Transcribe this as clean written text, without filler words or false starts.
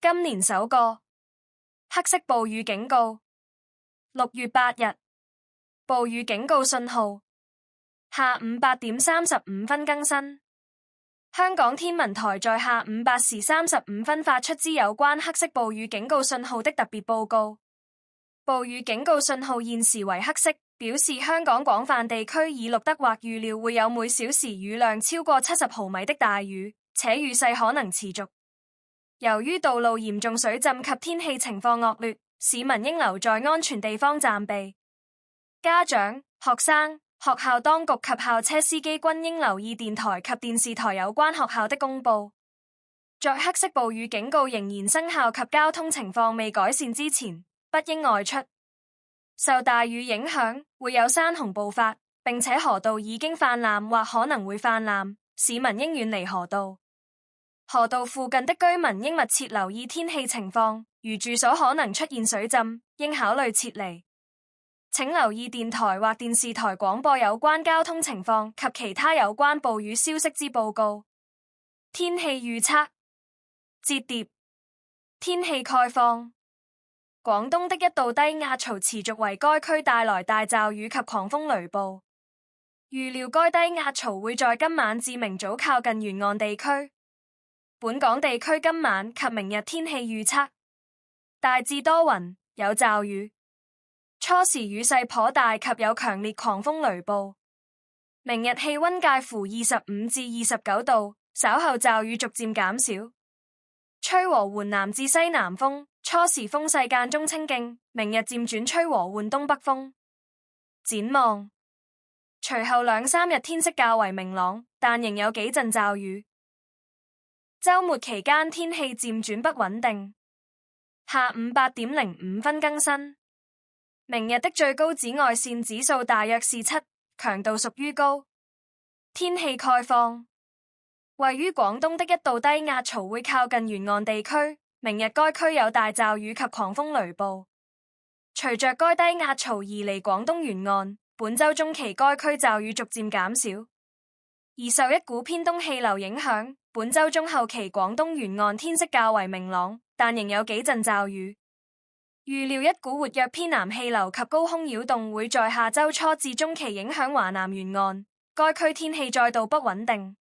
今年首個黑色暴雨警告。6月8日，暴雨警告信號，下午8點35分更新。香港天文台在下午8時35分發出之有關黑色暴雨警告信號的特別報告。暴雨警告信號現時為黑色，表示香港廣泛地區已錄得或預料會有每小時雨量超過70毫米的大雨，且雨勢可能持續。由於道路嚴重水浸及天氣情況惡劣，市民應留在安全地方暫避。家長、學生、學校當局及校車司機均應留意電台及電視台有關學校的公佈。在黑色暴雨警告仍然生效及交通情況未改善之前，不應外出。受大雨影響，會有山洪暴發，並且河道已經氾濫或可能會氾濫，市民應遠離河道。河道附近的居民應密切留意天氣情況，如住所可能出現水浸，應考慮撤離。請留意電台或電視台廣播有關交通情況及其他有關暴雨消息之報告。天氣預測折疊天氣概況。廣東的一道低壓槽持續為該區帶來大驟雨及狂風雷暴，預料該低壓槽會在今晚至明早靠近沿岸地區。本港地區今晚及明日天氣預測大致多雲，有驟雨，初時雨勢頗大及有強烈狂風雷暴。明日氣溫介乎25至29度，稍後驟雨逐漸減少，吹和緩南至西南風，初時風勢間中清勁，明日漸轉吹和緩東北風。展望隨後2-3日天色較為明朗，但仍有幾陣驟雨。週末期間天氣漸轉不穩定，下午8點05分更新。明日的最高紫外線指數大約是7，強度屬於高。天氣概況，位於廣東的一道低壓槽會靠近沿岸地區，明日該區有大驟雨及狂風雷暴。隨着該低壓槽移離廣東沿岸，本週中期該區驟雨逐漸減少。而受一股偏東氣流影響，本週中後期廣東沿岸天色較為明朗，但仍有幾陣驟雨。預料一股活躍偏南氣流及高空擾動會在下週初至中期影響華南沿岸，該區天氣再度不穩定。